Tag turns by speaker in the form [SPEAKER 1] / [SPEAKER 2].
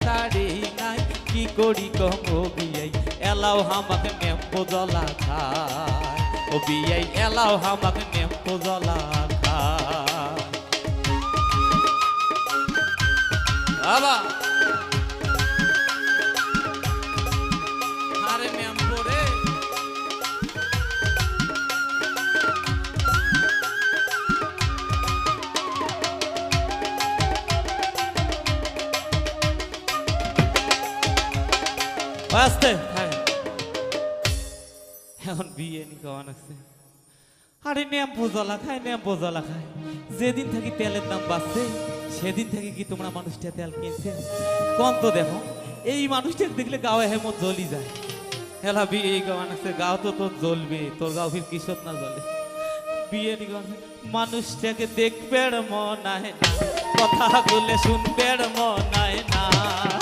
[SPEAKER 1] তাড়ি নাই কি করি কম ও বিয়াই এলাও হামাকে নেম্পো জলা খায় ও বিয়াই এলাও হামাকে নেম্পো জলা খায় বাবা আরে নেম্পো রে আস্তে এখন বিয়ে নি কেমন আছে আরে নেম্পো জলা খায় নেম্পো জলা খায় যেদিন থেকে তেলের দাম বাড়ছে সেদিন থেকে কি তোমরা মানুষটা তেল কিনছে কোন তো দেখো এই মানুষটাকে দেখলে গাও হেমত জ্বলি যায় হেলা বিয়ে কেমন আছে গাও তো তোর জ্বলবে তোর গাও ফির কিশোর না জ্বলে বিয়ে নি কেমন মানুষটাকে দেখবে মন হয় না কথা বলে শুনবে মন হয় না